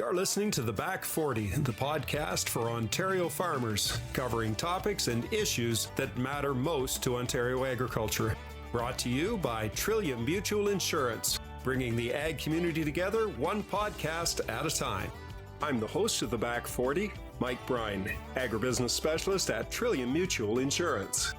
You're listening to The Back 40, the podcast for Ontario farmers, covering topics and issues that matter most to Ontario agriculture. Brought to you by Trillium Mutual Insurance, bringing the ag community together one podcast at a time. I'm the host of The Back 40, Mike Bryan, agribusiness specialist at Trillium Mutual Insurance.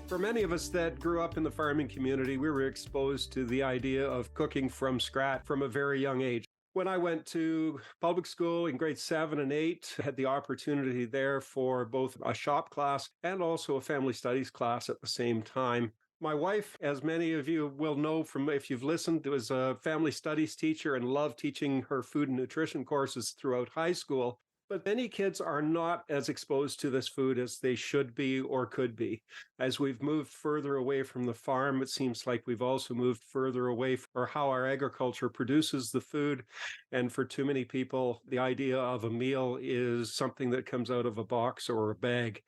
For many of us that grew up in the farming community, we were exposed to the idea of cooking from scratch from a very young age. When I went to public school in grades 7 and 8, I had the opportunity there for both a shop class and also a family studies class at the same time. My wife, as many of you will know from if you've listened, was a family studies teacher and loved teaching her food and nutrition courses throughout high school. But many kids are not as exposed to this food as they should be or could be. As we've moved further away from the farm, it seems like we've also moved further away from how our agriculture produces the food. And for too many people, the idea of a meal is something that comes out of a box or a bag.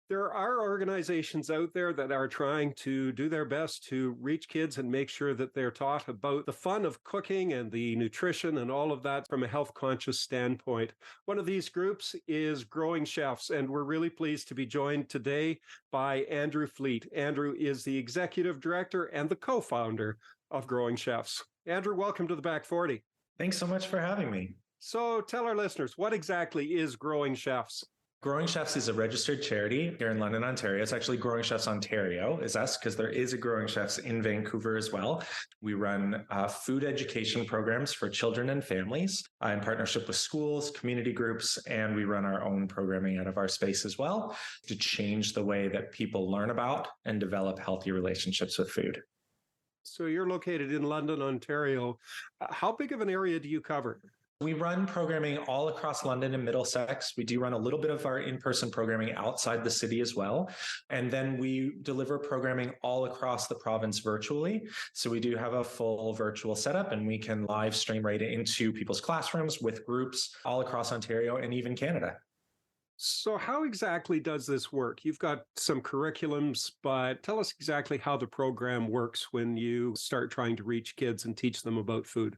There are organizations out there that are trying to do their best to reach kids and make sure that they're taught about the fun of cooking and the nutrition and all of that from a health conscious standpoint. One of these groups is Growing Chefs, and we're really pleased to be joined today by Andrew Fleet. Andrew is the executive director and the co-founder of Growing Chefs. Andrew, welcome to the Back 40. Thanks so much for having me. So tell our listeners, what exactly is Growing Chefs? Growing Chefs is a registered charity here in London, Ontario. It's actually Growing Chefs Ontario is us because there is a Growing Chefs in Vancouver as well. We run food education programs for children and families in partnership with schools, community groups, and we run our own programming out of our space as well to change the way that people learn about and develop healthy relationships with food. So you're located in London, Ontario. How big of an area do you cover? We run programming all across London and Middlesex. We do run a little bit of our in-person programming outside the city as well. And then we deliver programming all across the province virtually. So we do have a full virtual setup and we can live stream right into people's classrooms with groups all across Ontario and even Canada. So how exactly does this work? You've got some curriculums, but tell us exactly how the program works when you start trying to reach kids and teach them about food.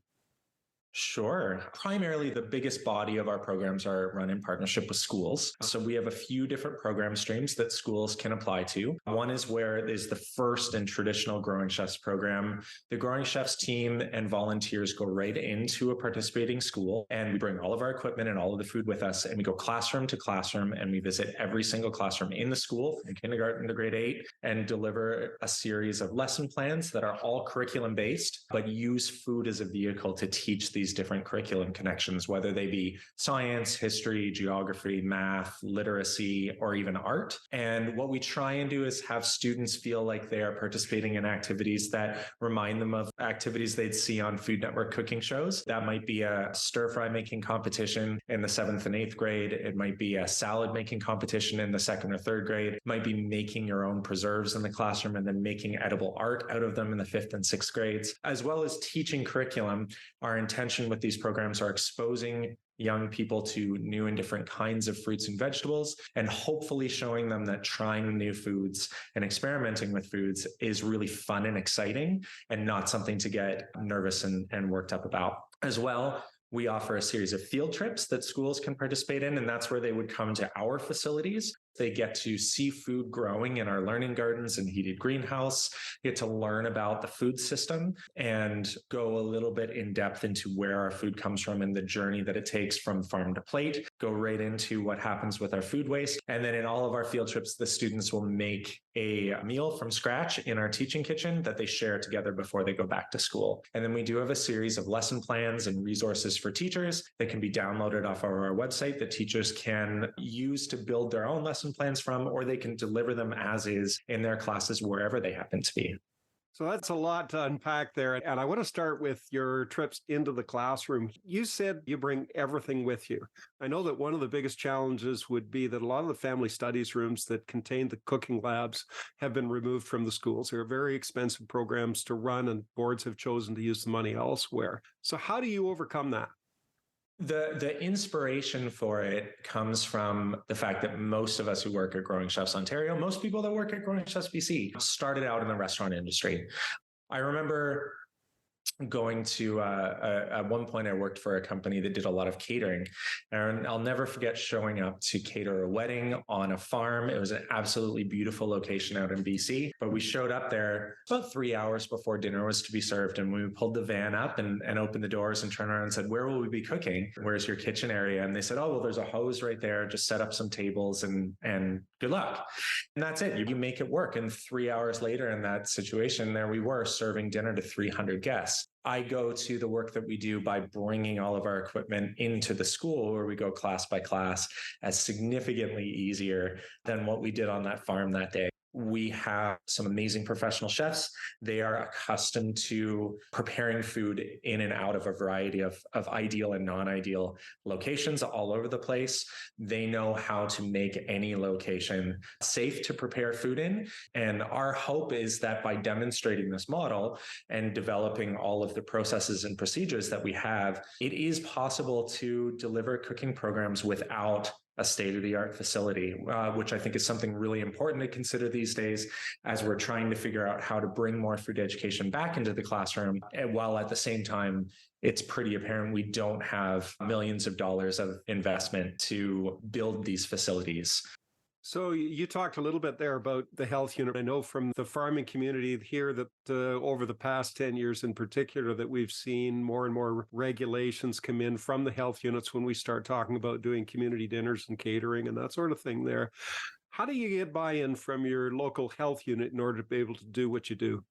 Sure. Primarily, the biggest body of our programs are run in partnership with schools. So we have a few different program streams that schools can apply to. One is where it is the first and traditional Growing Chefs program. The Growing Chefs team and volunteers go right into a participating school and we bring all of our equipment and all of the food with us and we go classroom to classroom and we visit every single classroom in the school from kindergarten to grade 8 and deliver a series of lesson plans that are all curriculum based, but use food as a vehicle to teach these different curriculum connections, whether they be science, history, geography, math, literacy, or even art. And what we try and do is have students feel like they are participating in activities that remind them of activities they'd see on Food Network cooking shows. That might be a stir fry making competition in the 7th and 8th grade. It might be a salad making competition in the 2nd or 3rd grade. It might be making your own preserves in the classroom and then making edible art out of them in the 5th and 6th grades, as well as teaching curriculum. Our intention with these programs are exposing young people to new and different kinds of fruits and vegetables, and hopefully showing them that trying new foods and experimenting with foods is really fun and exciting and not something to get nervous and worked up about. As well, we offer a series of field trips that schools can participate in, and that's where they would come to our facilities. They get to see food growing in our learning gardens and heated greenhouse, get to learn about the food system and go a little bit in depth into where our food comes from and the journey that it takes from farm to plate, go right into what happens with our food waste. And then in all of our field trips, the students will make a meal from scratch in our teaching kitchen that they share together before they go back to school. And then we do have a series of lesson plans and resources for teachers that can be downloaded off of our website that teachers can use to build their own lesson plans from, or they can deliver them as is in their classes wherever they happen to be. So that's a lot to unpack there. And I want to start with your trips into the classroom. You said you bring everything with you. I know that one of the biggest challenges would be that a lot of the family studies rooms that contain the cooking labs have been removed from the schools. They're very expensive programs to run and boards have chosen to use the money elsewhere. So how do you overcome that? The inspiration for it comes from the fact that most of us who work at Growing Chefs Ontario, most people that work at Growing Chefs BC, started out in the restaurant industry. I remember going to at one point I worked for a company that did a lot of catering, and I'll never forget showing up to cater a wedding on a farm. It was an absolutely beautiful location out in BC, but we showed up there about 3 hours before dinner was to be served, and we pulled the van up and opened the doors and turned around and said, "Where will we be cooking? Where's your kitchen area?" And they said, "Oh, well, there's a hose right there, just set up some tables and good luck." And that's it. You make it work. And 3 hours later in that situation, there we were serving dinner to 300 guests. I go to the work that we do by bringing all of our equipment into the school, where we go class by class, as significantly easier than what we did on that farm that day. We have some amazing professional chefs. They are accustomed to preparing food in and out of a variety of ideal and non-ideal locations all over the place. They know how to make any location safe to prepare food in. And our hope is that by demonstrating this model and developing all of the processes and procedures that we have, it is possible to deliver cooking programs without a state-of-the-art facility, which I think is something really important to consider these days as we're trying to figure out how to bring more food education back into the classroom, while at the same time, it's pretty apparent we don't have millions of dollars of investment to build these facilities. So you talked a little bit there about the health unit. I know from the farming community here that over the past 10 years in particular, that we've seen more and more regulations come in from the health units when we start talking about doing community dinners and catering and that sort of thing there. How do you get buy-in from your local health unit in order to be able to do what you do?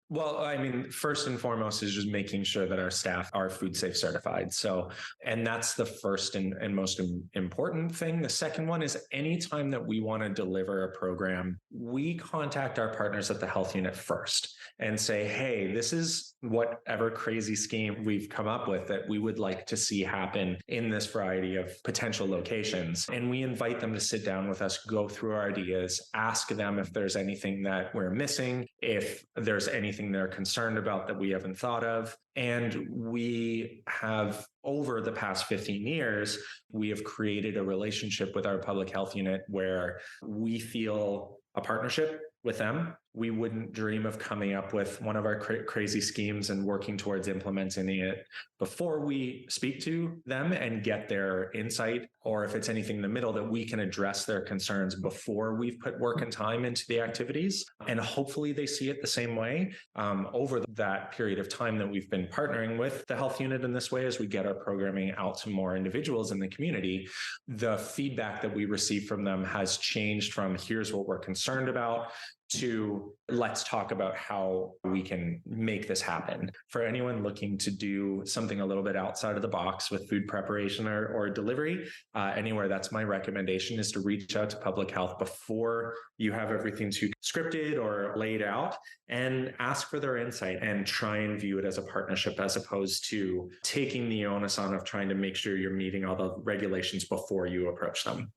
Well, I mean, first and foremost is just making sure that our staff are food safe certified. So, and that's the first and most important thing. The second one is anytime that we want to deliver a program, we contact our partners at the health unit first and say, "Hey, this is whatever crazy scheme we've come up with that we would like to see happen in this variety of potential locations." And we invite them to sit down with us, go through our ideas, ask them if there's anything that we're missing, if there's anything they're concerned about that we haven't thought of. And we have, over the past 15 years, we have created a relationship with our public health unit where we feel a partnership with them. We wouldn't dream of coming up with one of our crazy schemes and working towards implementing it before we speak to them and get their insight, or if it's anything in the middle, that we can address their concerns before we've put work and time into the activities. And hopefully they see it the same way over that period of time that we've been partnering with the health unit in this way. As we get our programming out to more individuals in the community, the feedback that we receive from them has changed from "here's what we're concerned about" to "let's talk about how we can make this happen." For anyone looking to do something a little bit outside of the box with food preparation or delivery, anywhere, that's my recommendation, is to reach out to public health before you have everything too scripted or laid out, and ask for their insight and try and view it as a partnership, as opposed to taking the onus on of trying to make sure you're meeting all the regulations before you approach them.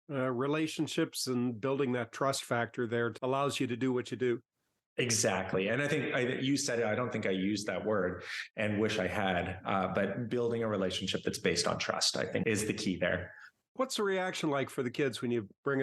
Relationships and building that trust factor there allows you to do what you do. Exactly. And I think you said it, I don't think I used that word and wish I had, but building a relationship that's based on trust, I think, is the key there. What's the reaction like for the kids when you bring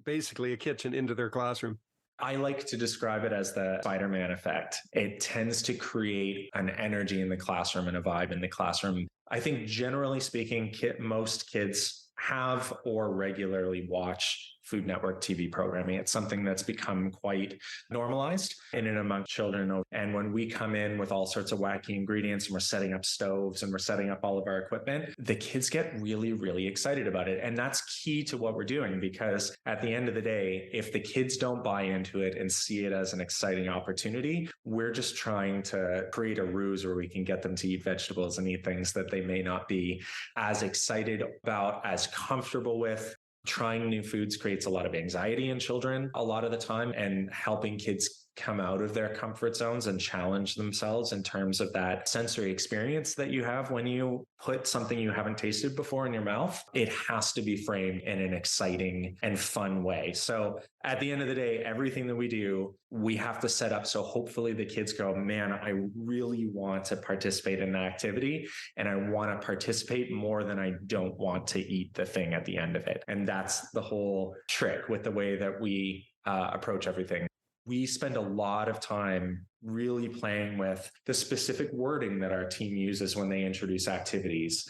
basically a kitchen into their classroom? I like to describe it as the Spider-Man effect. It tends to create an energy in the classroom and a vibe in the classroom. I think generally speaking, most kids have or regularly watch Food Network TV programming. It's something that's become quite normalized in and among children. And when we come in with all sorts of wacky ingredients and we're setting up stoves and we're setting up all of our equipment, the kids get really, really excited about it. And that's key to what we're doing, because at the end of the day, if the kids don't buy into it and see it as an exciting opportunity, we're just trying to create a ruse where we can get them to eat vegetables and eat things that they may not be as excited about, as comfortable with. Trying new foods creates a lot of anxiety in children a lot of the time, and helping kids come out of their comfort zones and challenge themselves in terms of that sensory experience that you have when you put something you haven't tasted before in your mouth. It has to be framed in an exciting and fun way. So at the end of the day, everything that we do, we have to set up so hopefully the kids go, "Man, I really want to participate in that activity, and I want to participate more than I don't want to eat the thing at the end of it." And that's the whole trick with the way that we approach everything. We spend a lot of time really playing with the specific wording that our team uses when they introduce activities.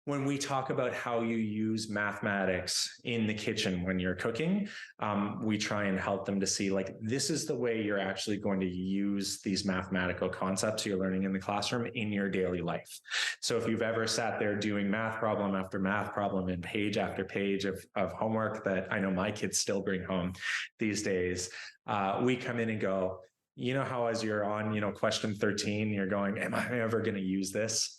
When we talk about how you use mathematics in the kitchen when you're cooking, we try and help them to see, like, this is the way you're actually going to use these mathematical concepts you're learning in the classroom in your daily life. So if you've ever sat there doing math problem after math problem and page after page of homework that I know my kids still bring home these days, we come in and go, you know how as you're on, question 13, you're going, am I ever going to use this?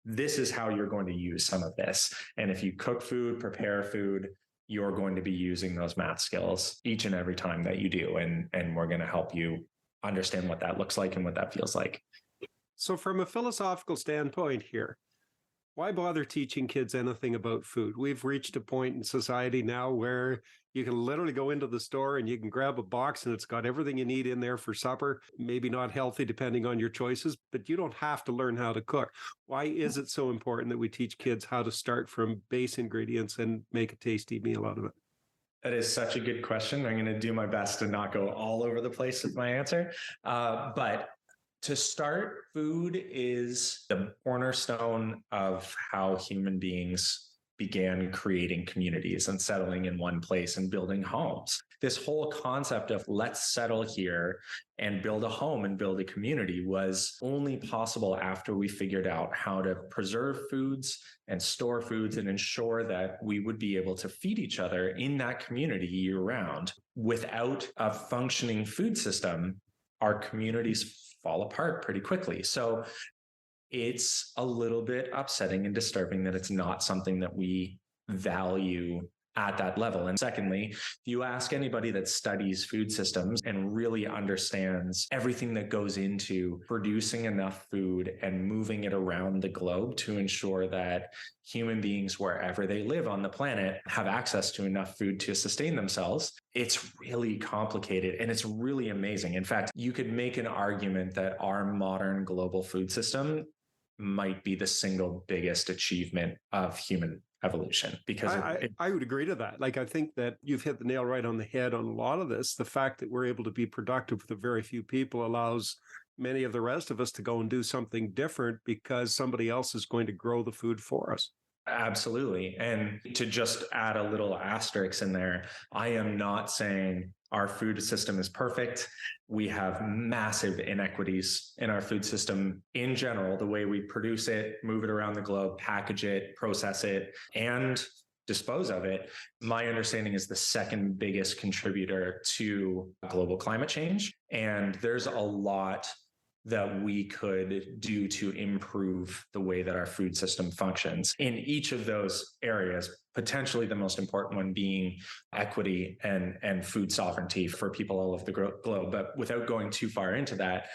This is how you're going to use some of this. And if you cook food, prepare food, you're going to be using those math skills each and every time that you do. And we're going to help you understand what that looks like and what that feels like. So from a philosophical standpoint here, why bother teaching kids anything about food? We've reached a point in society now where you can literally go into the store and you can grab a box and it's got everything you need in there for supper. Maybe not healthy depending on your choices, but you don't have to learn how to cook. Why is it so important that we teach kids how to start from base ingredients and make a tasty meal out of it? That is such a good question. I'm going to do my best to not go all over the place with my answer. But to start, food is the cornerstone of how human beings began creating communities and settling in one place and building homes. This whole concept of let's settle here and build a home and build a community was only possible after we figured out how to preserve foods and store foods and ensure that we would be able to feed each other in that community year round. Without a functioning food system, our communities fall apart pretty quickly. So it's a little bit upsetting and disturbing that it's not something that we value at that level. And secondly, if you ask anybody that studies food systems and really understands everything that goes into producing enough food and moving it around the globe to ensure that human beings, wherever they live on the planet, have access to enough food to sustain themselves, it's really complicated and it's really amazing. In fact, you could make an argument that our modern global food system might be the single biggest achievement of human evolution, because I would agree to that. Like, I think that you've hit the nail right on the head on a lot of this. The fact that we're able to be productive with a very few people allows many of the rest of us to go and do something different because somebody else is going to grow the food for us. Absolutely. And to just add a little asterisk in there, I am not saying our food system is perfect. We have massive inequities in our food system in general, the way we produce it, move it around the globe, package it, process it, and dispose of it. My understanding is the second biggest contributor to global climate change. And there's a lot that we could do to improve the way that our food system functions in each of those areas, potentially the most important one being equity and food sovereignty for people all over the globe. But without going too far into that,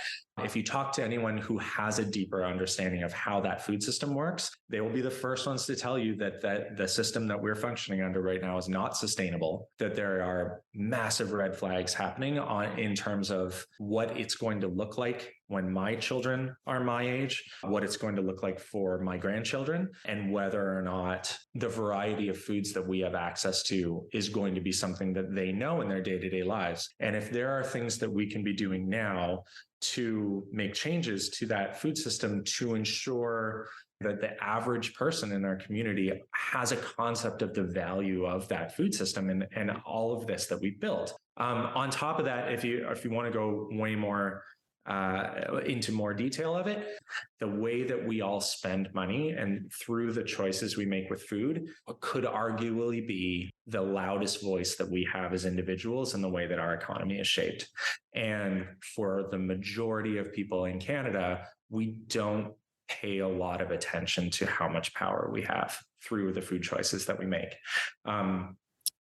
if you talk to anyone who has a deeper understanding of how that food system works, they will be the first ones to tell you that the system that we're functioning under right now is not sustainable, that there are massive red flags happening in terms of what it's going to look like when my children are my age, what it's going to look like for my grandchildren, and whether or not the variety of foods that we have access to is going to be something that they know in their day-to-day lives. And if there are things that we can be doing now to make changes to that food system to ensure that the average person in our community has a concept of the value of that food system and all of this that we built. On top of that, if you want to go way more into more detail of it, the way that we all spend money and through the choices we make with food could arguably be the loudest voice that we have as individuals in the way that our economy is shaped. And for the majority of people in Canada, we don't pay a lot of attention to how much power we have through the food choices that we make. I'm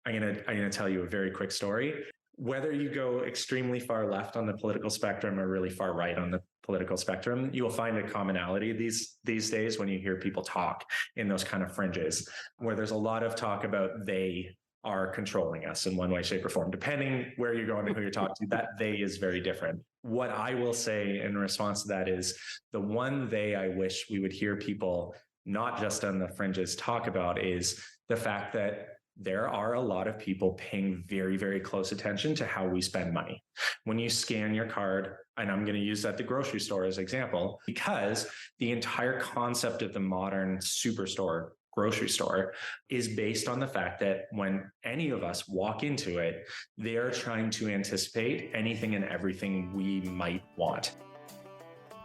gonna tell you a very quick story. Whether you go extremely far left on the political spectrum or really far right on the political spectrum, you will find a commonality these days when you hear people talk in those kind of fringes, where there's a lot of talk about they are controlling us in one way, shape, or form. Depending where you're going and who you're talking to, that they is very different. What I will say in response to that is the one they I wish we would hear people, not just on the fringes, talk about is the fact that there are a lot of people paying very, very close attention to how we spend money. When you scan your card And I'm going to use that the grocery store as an example, because the entire concept of the modern superstore, grocery store, is based on the fact that when any of us walk into it, they are trying to anticipate anything and everything we might want.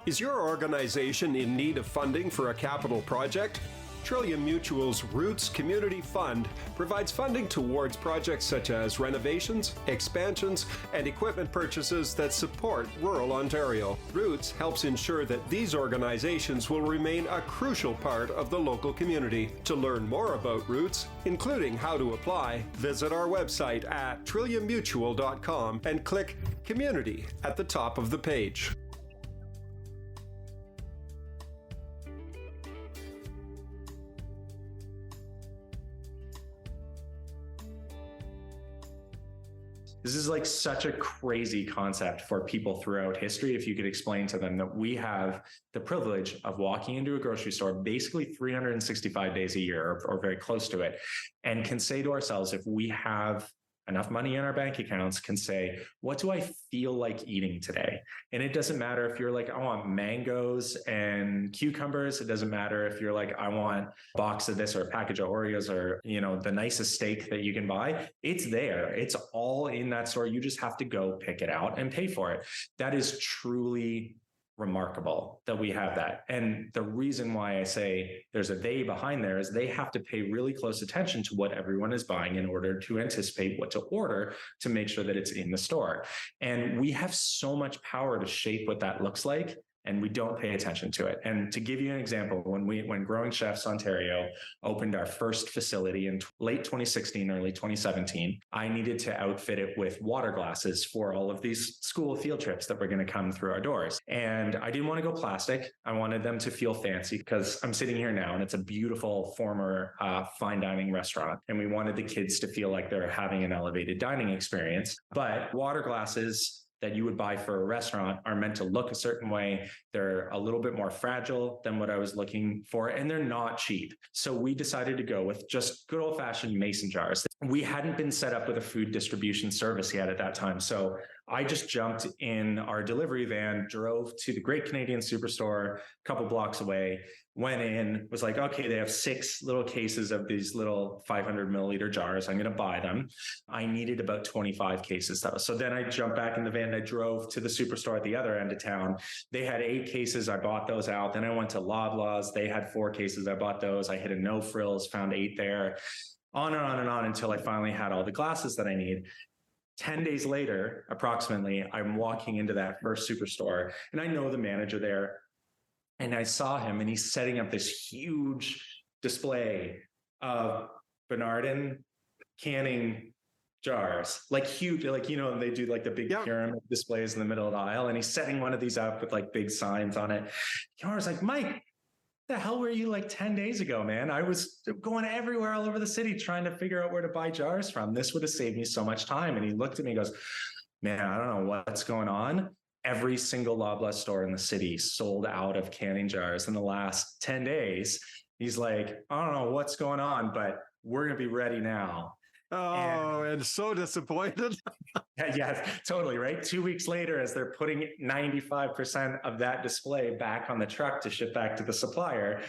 Is your organization in need of funding for a capital project? Trillium Mutual's Roots Community Fund provides funding towards projects such as renovations, expansions, and equipment purchases that support rural Ontario. Roots helps ensure that these organizations will remain a crucial part of the local community. To learn more about Roots, including how to apply, visit our website at trilliummutual.com and click Community at the top of the page. This is like such a crazy concept for people throughout history. If you could explain to them that we have the privilege of walking into a grocery store basically 365 days a year or very close to it, and can say to ourselves, if we have enough money in our bank accounts, can say, what do I feel like eating today? And it doesn't matter if you're like, I want mangoes and cucumbers. It doesn't matter if you're like, I want a box of this or a package of Oreos or, the nicest steak that you can buy. It's there. It's all in that store. You just have to go pick it out and pay for it. That is truly remarkable that we have that. And the reason why I say there's a they behind there is they have to pay really close attention to what everyone is buying in order to anticipate what to order to make sure that it's in the store. And we have so much power to shape what that looks like, and we don't pay attention to it. And to give you an example, when Growing Chefs Ontario opened our first facility in late 2016, early 2017, I needed to outfit it with water glasses for all of these school field trips that were going to come through our doors. And I didn't want to go plastic. I wanted them to feel fancy, because I'm sitting here now and it's a beautiful former fine dining restaurant. And we wanted the kids to feel like they're having an elevated dining experience. But water glasses that you would buy for a restaurant are meant to look a certain way. They're a little bit more fragile than what I was looking for, and they're not cheap. So we decided to go with just good old-fashioned mason jars. We hadn't been set up with a food distribution service yet at that time. So I just jumped in our delivery van, drove to the Great Canadian Superstore a couple blocks away, went in, was like, okay, they have 6 little cases of these little 500 milliliter jars. I'm going to buy them. I needed about 25 cases though. So then I jumped back in the van. I drove to the Superstore at the other end of town. They had 8 cases. I bought those out. Then I went to Loblaws. They had 4 cases. I bought those. I hit a no frills, found 8 there, on and on and on until I finally had all the glasses that I need. 10 days later, approximately, I'm walking into that first Superstore and I know the manager there. And I saw him and he's setting up this huge display of Bernardin canning jars, like huge, like, they do like the big pyramid displays in the middle of the aisle. And he's setting one of these up with like big signs on it. I was like, Mike, the hell were you like 10 days ago, man? I was going everywhere all over the city trying to figure out where to buy jars from. This would have saved me so much time. And he looked at me and goes, man, I don't know what's going on. Every single Loblaws store in the city sold out of canning jars in the last 10 days. He's like, I don't know what's going on, but we're going to be ready now. Oh, and so disappointed. Yeah, totally. Right. 2 weeks later, as they're putting 95% of that display back on the truck to ship back to the supplier,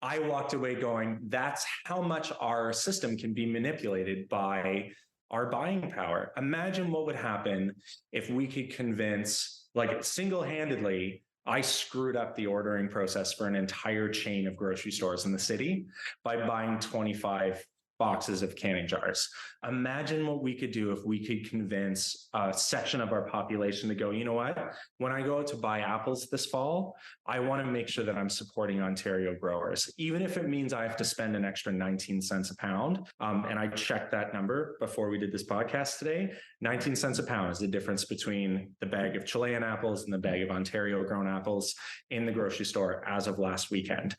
I walked away going, that's how much our system can be manipulated by our buying power. Imagine what would happen if we could convince, like single-handedly, I screwed up the ordering process for an entire chain of grocery stores in the city by buying 25 boxes of canning jars. Imagine what we could do if we could convince a section of our population to go, you know what? When I go out to buy apples this fall, I want to make sure that I'm supporting Ontario growers, even if it means I have to spend an extra 19 cents a pound. And I checked that number before we did this podcast today. 19 cents a pound is the difference between the bag of Chilean apples and the bag of Ontario grown apples in the grocery store as of last weekend.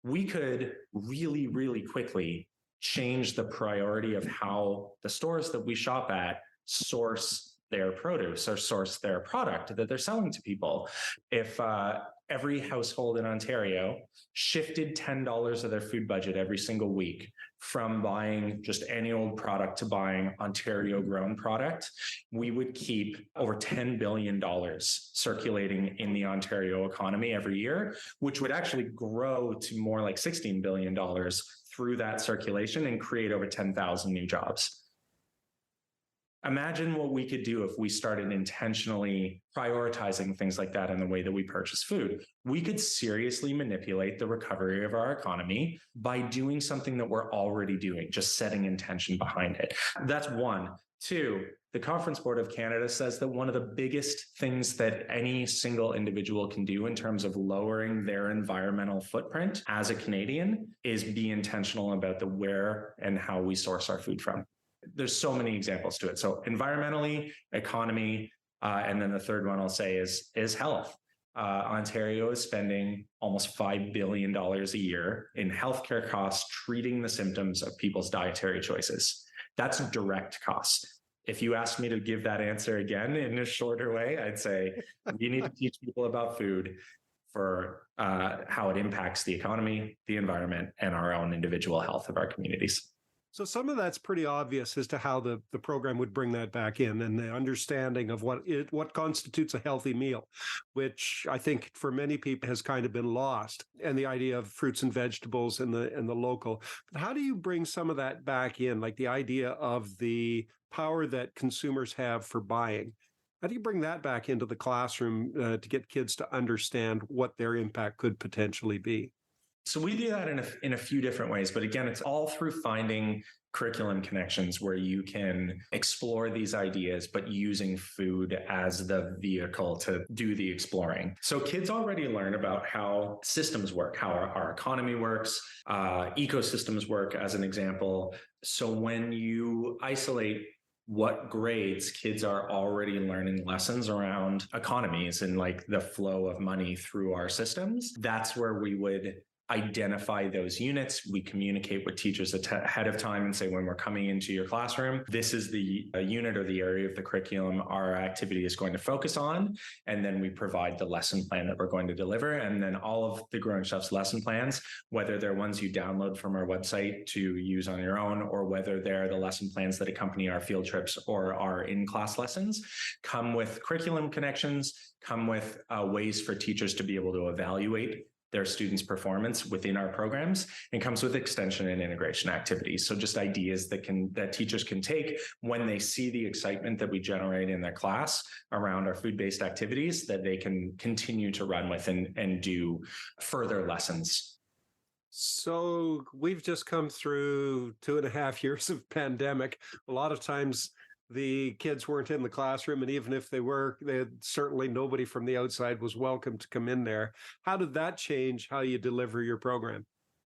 We could really, really quickly change the priority of how the stores that we shop at source their produce or source their product that they're selling to people. If every household in Ontario shifted $10 of their food budget every single week from buying just any old product to buying Ontario grown product, we would keep over $10 billion circulating in the Ontario economy every year, which would actually grow to more like $16 billion through that circulation and create over 10,000 new jobs. Imagine what we could do if we started intentionally prioritizing things like that in the way that we purchase food. We could seriously manipulate the recovery of our economy by doing something that we're already doing, just setting intention behind it. That's one. Two, the Conference Board of Canada says that one of the biggest things that any single individual can do in terms of lowering their environmental footprint as a Canadian is be intentional about the where and how we source our food from. There's so many examples to it. So environmentally, economy, and then the third one I'll say is health. Ontario is spending almost $5 billion a year in healthcare costs, treating the symptoms of people's dietary choices. That's direct costs. If you asked me to give that answer again in a shorter way, I'd say you need to teach people about food for how it impacts the economy, the environment, and our own individual health of our communities. So some of that's pretty obvious as to how the program would bring that back in, and the understanding of what constitutes a healthy meal, which I think for many people has kind of been lost, and the idea of fruits and vegetables and the local. But how do you bring some of that back in, like the idea of the power that consumers have for buying? How do you bring that back into the classroom to get kids to understand what their impact could potentially be? So we do that in a few different ways, but again, it's all through finding curriculum connections where you can explore these ideas, but using food as the vehicle to do the exploring. So kids already learn about how systems work, how our economy works, ecosystems work as an example. So when you isolate what grades, kids are already learning lessons around economies and like the flow of money through our systems. That's where we would identify those units. We communicate with teachers ahead of time and say, when we're coming into your classroom, this is the unit or the area of the curriculum our activity is going to focus on. And then we provide the lesson plan that we're going to deliver. And then all of the Growing Chefs lesson plans, whether they're ones you download from our website to use on your own, or whether they're the lesson plans that accompany our field trips or our in-class lessons, come with curriculum connections, come with ways for teachers to be able to evaluate their students' performance within our programs, and comes with extension and integration activities. So just ideas that teachers can take when they see the excitement that we generate in their class around our food-based activities, that they can continue to run with and do further lessons. So we've just come through 2.5 years of pandemic. A lot of times the kids weren't in the classroom, and even if they were, certainly nobody from the outside was welcome to come in there. How did that change how you deliver your program?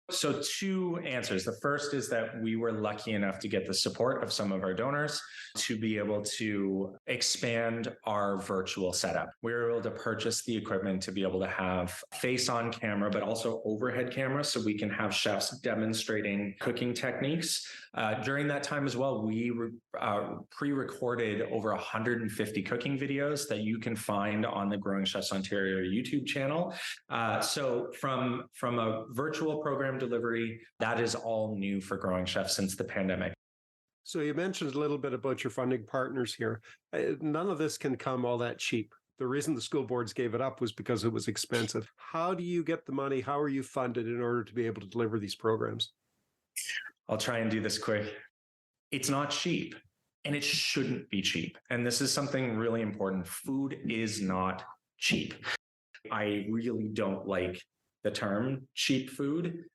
So two answers. The first is that we were lucky enough to get the support of some of our donors to be able to expand our virtual setup. We were able to purchase the equipment to be able to have face on camera, but also overhead camera, so we can have chefs demonstrating cooking techniques. During that time as well, we pre-recorded over 150 cooking videos that you can find on the Growing Chefs Ontario YouTube channel. So from a virtual program delivery, that is all new for Growing Chefs since the pandemic. So you mentioned a little bit about your funding partners here. None of this can come all that cheap. The reason the school boards gave it up was because it was expensive. How do you get the money? How are you funded in order to be able to deliver these programs? I'll try and do this quick. It's not cheap, and it shouldn't be cheap. And this is something really important. Food is not cheap. I really don't like the term cheap food.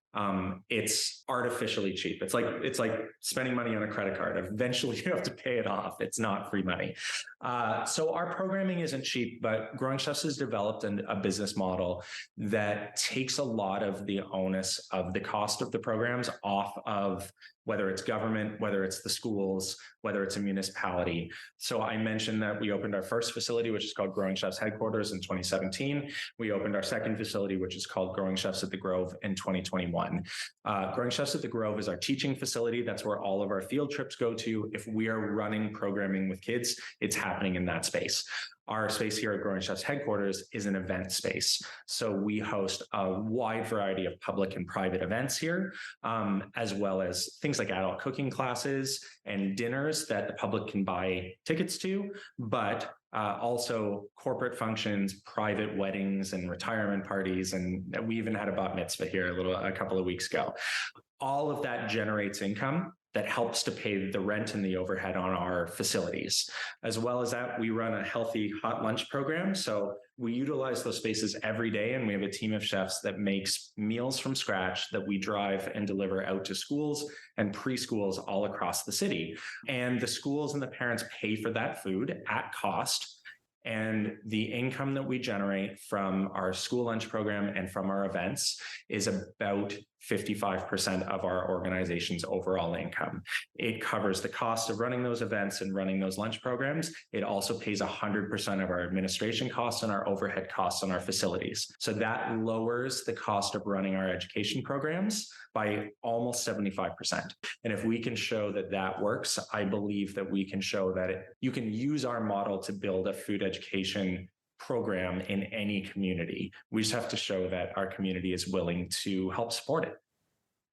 It's artificially cheap. It's like spending money on a credit card. Eventually you have to pay it off. It's not free money. So our programming isn't cheap, but Growing Chefs has developed a business model that takes a lot of the onus of the cost of the programs off of whether it's government, whether it's the schools, whether it's a municipality. So I mentioned that we opened our first facility, which is called Growing Chefs Headquarters, in 2017. We opened our second facility, which is called Growing Chefs at the Grove, in 2021. Growing Chefs at the Grove is our teaching facility. That's where all of our field trips go to. If we are running programming with kids, it's happening in that space. our space here at Growing Chefs headquarters is an event space. So we host a wide variety of public and private events here, as well as things like adult cooking classes and dinners that the public can buy tickets to, but also corporate functions, private weddings and retirement parties. And we even had a bat mitzvah here a couple of weeks ago. All of that generates income that helps to pay the rent and the overhead on our facilities. As well as that, we run a healthy hot lunch program. So we utilize those spaces every day, and we have a team of chefs that makes meals from scratch that we drive and deliver out to schools and preschools all across the city. And the schools and the parents pay for that food at cost. And the income that we generate from our school lunch program and from our events is about 55% of our organization's overall income. It covers the cost of running those events and running those lunch programs. It also pays 100% of our administration costs and our overhead costs on our facilities. So that lowers the cost of running our education programs by almost 75%. And if we can show that that works, I believe that we can show that you can use our model to build a food education program in any community. We just have to show that our community is willing to help support it.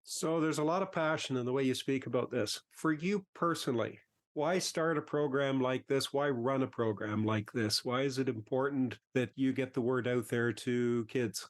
So there's a lot of passion in the way you speak about this. For you personally, why start a program like this? Why run a program like this? Why is it important that you get the word out there to kids?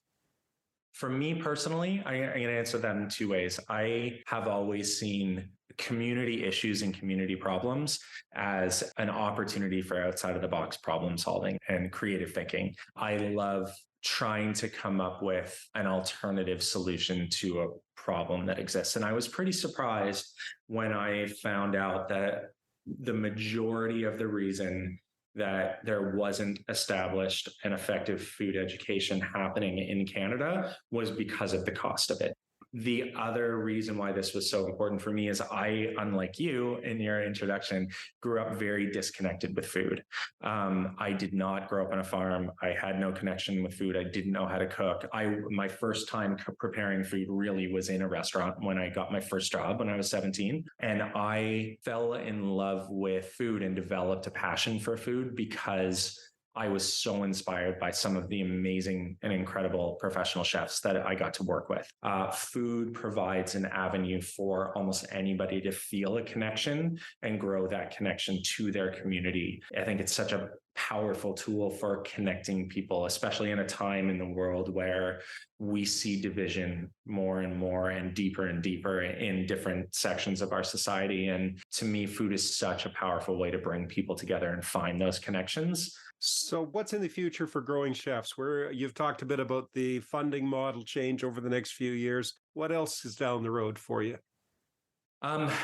For me personally, I'm going to answer that in two ways. I have always seen community issues and community problems as an opportunity for outside of the box problem solving and creative thinking. I love trying to come up with an alternative solution to a problem that exists. And I was pretty surprised when I found out that the majority of the reason that there wasn't established an effective food education happening in Canada was because of the cost of it. The other reason why this was so important for me is I, unlike you in your introduction, grew up very disconnected with food. I did not grow up on a farm. I had no connection with food. I didn't know how to cook. My first time preparing food really was in a restaurant when I got my first job when I was 17. And I fell in love with food and developed a passion for food because I was so inspired by some of the amazing and incredible professional chefs that I got to work with. Food provides an avenue for almost anybody to feel a connection and grow that connection to their community. I think it's such a powerful tool for connecting people, especially in a time in the world where we see division more and more and deeper in different sections of our society. And to me, food is such a powerful way to bring people together and find those connections. So what's in the future for Growing Chefs? Where you've talked a bit about the funding model change over the next few years. What else is down the road for you?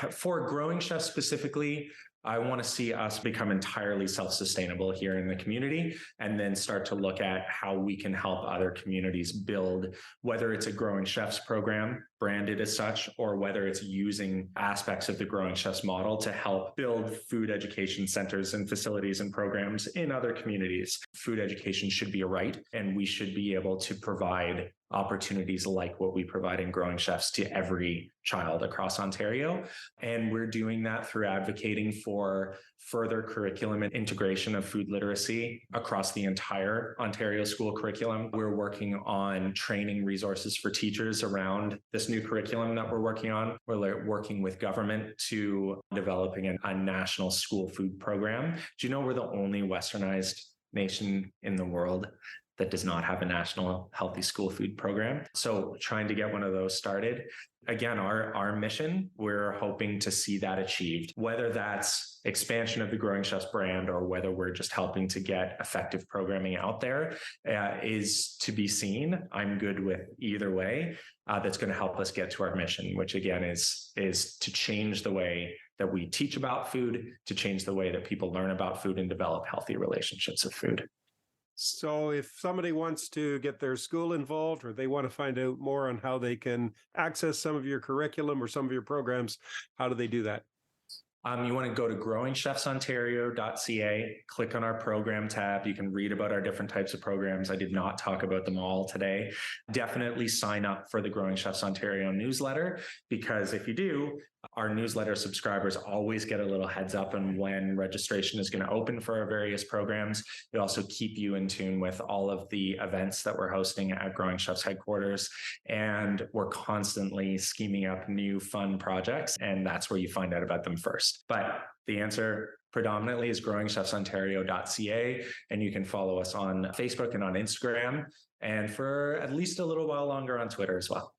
For Growing Chefs specifically, I want to see us become entirely self-sustainable here in the community and then start to look at how we can help other communities build, whether it's a Growing Chefs program branded as such, or whether it's using aspects of the Growing Chefs model to help build food education centers and facilities and programs in other communities. Food education should be a right, and we should be able to provide opportunities like what we provide in Growing Chefs to every child across Ontario. And we're doing that through advocating for further curriculum and integration of food literacy across the entire Ontario school curriculum. We're working on training resources for teachers around this new curriculum that we're working on. We're working with government to developing a national school food program. Do you know we're the only westernized nation in the world that does not have a national healthy school food program? So trying to get one of those started. Again, our mission, we're hoping to see that achieved, whether that's expansion of the Growing Chefs brand or whether we're just helping to get effective programming out there is to be seen. I'm good with either way. That's going to help us get to our mission, which again is to change the way that we teach about food, to change the way that people learn about food and develop healthy relationships with food. So if somebody wants to get their school involved or they want to find out more on how they can access some of your curriculum or some of your programs, how do they do that? You want to go to growingchefsontario.ca, click on our program tab. You can read about our different types of programs. I did not talk about them all today. Definitely sign up for the Growing Chefs Ontario newsletter, because if you do, our newsletter subscribers always get a little heads up on when registration is going to open for our various programs. We also keep you in tune with all of the events that we're hosting at Growing Chefs headquarters. And we're constantly scheming up new fun projects, and that's where you find out about them first. But the answer predominantly is growingchefsontario.ca, and you can follow us on Facebook and on Instagram, and for at least a little while longer on Twitter as well.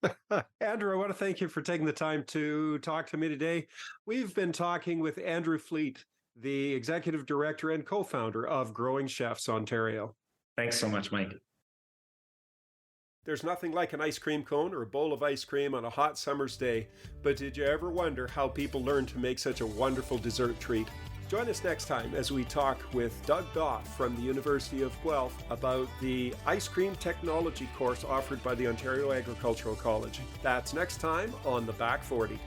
Andrew, I want to thank you for taking the time to talk to me today. We've been talking with Andrew Fleet, the Executive Director and co-founder of Growing Chefs Ontario. Thanks so much, Mike. There's nothing like an ice cream cone or a bowl of ice cream on a hot summer's day, but did you ever wonder how people learn to make such a wonderful dessert treat? Join us next time as we talk with Doug Goff from the University of Guelph about the ice cream technology course offered by the Ontario Agricultural College. That's next time on The Back 40.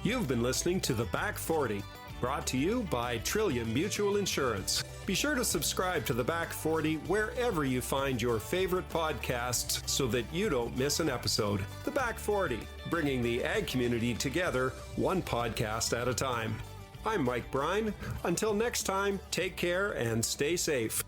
You've been listening to The Back 40, brought to you by Trillium Mutual Insurance. Be sure to subscribe to The Back 40 wherever you find your favorite podcasts so that you don't miss an episode. The Back 40, bringing the ag community together one podcast at a time. I'm Mike Brine. Until next time, take care and stay safe.